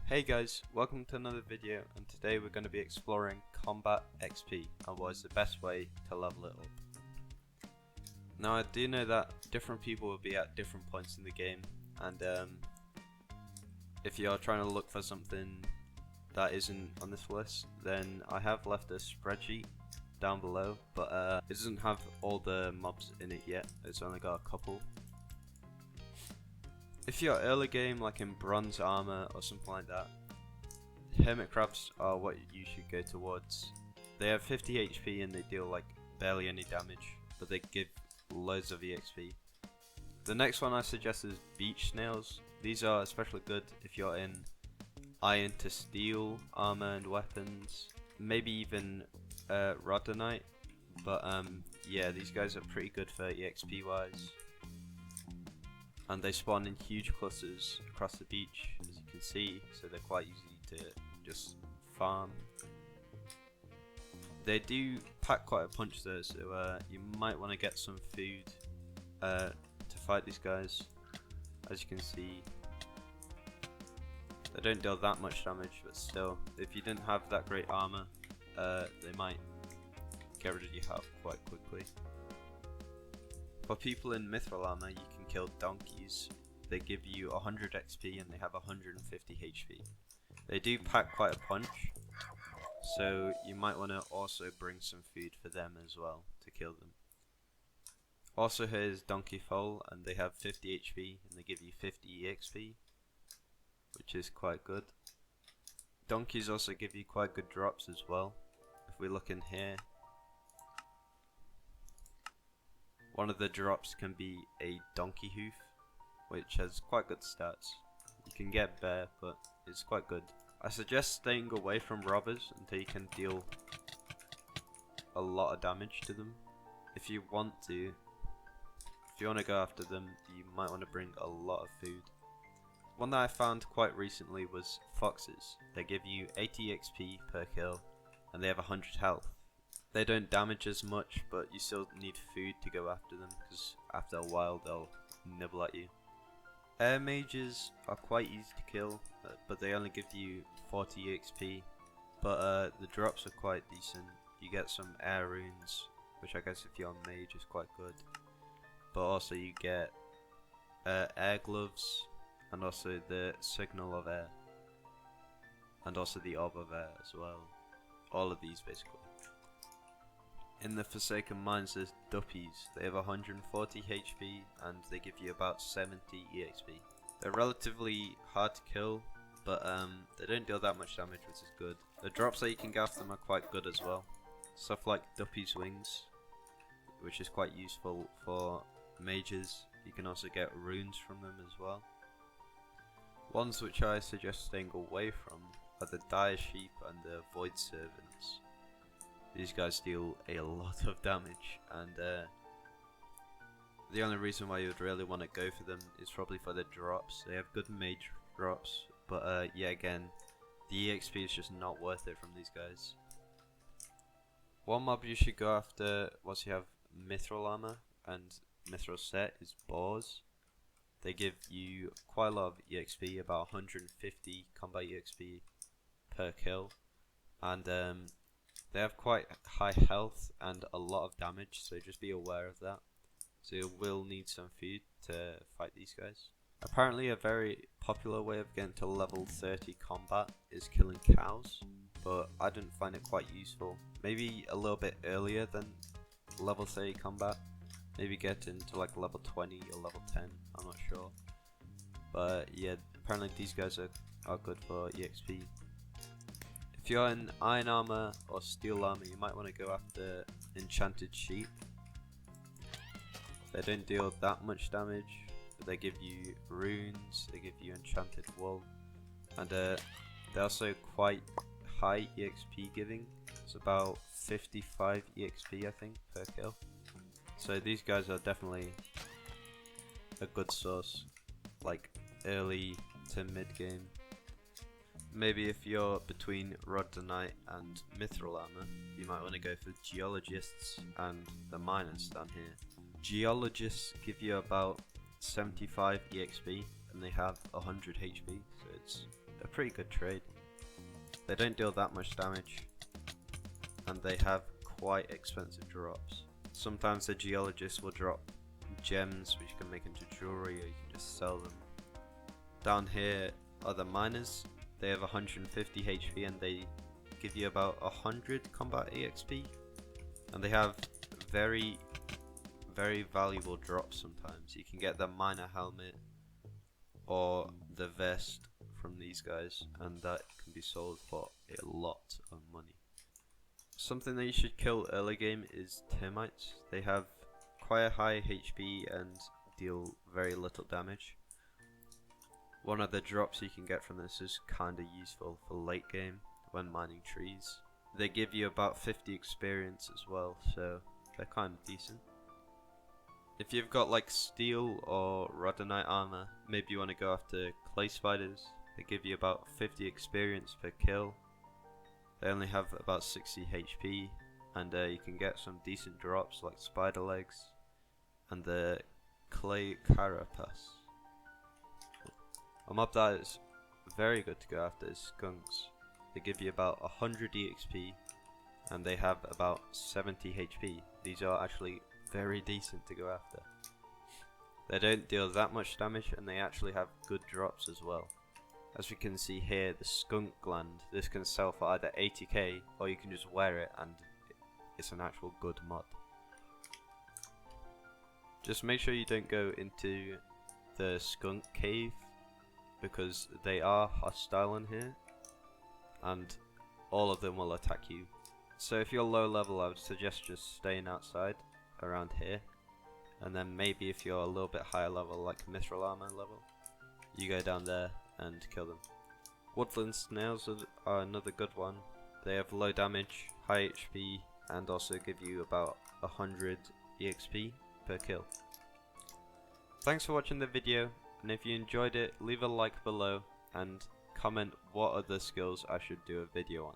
Hey guys, welcome to another video, and today we're going to be exploring combat XP and what is the best way to level it up. Now I do know that different people will be at different points in the game, and if you're trying to look for something that isn't on this list, then I have left a spreadsheet down below, but it doesn't have all the mobs in it yet. It's only got a couple. If you're early game, like in bronze armor or something like that, hermit crabs are what you should go towards. They have 50 HP and they deal like barely any damage, but they give loads of EXP. The next one I suggest is beach snails. These are especially good if you're in iron to steel armor and weapons, maybe even rhodonite, but yeah, these guys are pretty good for EXP wise. And they spawn in huge clusters across the beach, as you can see, so they're quite easy to just farm. They do pack quite a punch though, so you might want to get some food to fight these guys. As you can see, they don't deal that much damage, but still, if you didn't have that great armor, they might get rid of your health quite quickly. For people in mithril armor, you can kill donkeys. They give you 100 XP and they have 150 HP. They do pack quite a punch, so you might want to also bring some food for them as well to kill them. Also here's donkey foal, and they have 50 HP and they give you 50 EXP, which is quite good. Donkeys also give you quite good drops as well. If we look in here, one of the drops can be a donkey hoof, which has quite good stats. You can get bear, but it's quite good. I suggest staying away from robbers until you can deal a lot of damage to them. If you want to go after them, you might want to bring a lot of food. One that I found quite recently was foxes. They give you 80 XP per kill, and they have 100 health. They don't damage as much, but you still need food to go after them, because after a while they'll nibble at you. Air mages are quite easy to kill, but they only give you 40 EXP, but the drops are quite decent. You get some air runes, which I guess if you're a mage is quite good, but also you get air gloves, and also the signal of air, and also the orb of air as well. All of these basically. In the Forsaken Mines there's duppies. They have 140 HP and they give you about 70 EXP. They're relatively hard to kill, but they don't deal that much damage, which is good. The drops that you can get off them are quite good as well. Stuff like Duppy's Wings, which is quite useful for mages. You can also get runes from them as well. Ones which I suggest staying away from are the Dire Sheep and the Void Servants. These guys deal a lot of damage, and the only reason why you would really want to go for them is probably for the drops. They have good mage drops, but yeah, again, the EXP is just not worth it from these guys. One mob you should go after once you have mithril armor and mithril set is boars. They give you quite a lot of EXP, about 150 combat EXP per kill, and they have quite high health and a lot of damage, so just be aware of that. So you will need some food to fight these guys. Apparently a very popular way of getting to level 30 combat is killing cows, but I didn't find it quite useful. Maybe a little bit earlier than level 30 combat. Maybe get into like level 20 or level 10, I'm not sure. But yeah, apparently these guys are good for EXP. If you're in iron armor or steel armor, you might want to go after enchanted sheep. They don't deal that much damage, but they give you runes, they give you enchanted wool, and they're also quite high EXP giving. It's about 55 EXP I think per kill. So these guys are definitely a good source, like early to mid game. Maybe if you're between rhodonite and mithril armor, you might want to go for Geologists and the miners down here. Geologists give you about 75 EXP and they have 100 HP, so it's a pretty pretty good trade. They don't deal that much damage, and they have quite expensive drops. Sometimes the Geologists will drop gems which you can make into jewelry, or you can just sell them. Down here are the miners. They have 150 HP and they give you about 100 combat EXP, and they have very valuable drops. Sometimes you can get the miner helmet or the vest from these guys, and that can be sold for a lot of money. Something that you should kill early game is Termites. They have quite a high HP and deal very little damage. One of the drops you can get from this is kinda useful for late game when mining trees. They give you about 50 experience as well, so they're kinda decent. If you've got like steel or rhodonite armor, maybe you want to go after clay spiders. They give you about 50 experience per kill. They only have about 60 HP, and you can get some decent drops like spider legs and the clay carapace. A mob that is very good to go after is Skunks. They give you about 100 EXP and they have about 70 HP. These are actually very decent to go after. They don't deal that much damage and they actually have good drops as well. As we can see here, the skunk gland, this can sell for either 80k or you can just wear it and it's an actual good mod. Just make sure you don't go into the skunk cave because they are hostile in here and all of them will attack you. So if you're low level, I would suggest just staying outside around here, and then maybe if you're a little bit higher level like mithril armor level, you go down there and kill them. Woodland Snails are another good one. They have low damage, high HP, and also give you about 100 EXP per kill. Thanks for watching the video, and if you enjoyed it, leave a like below and comment what other skills I should do a video on.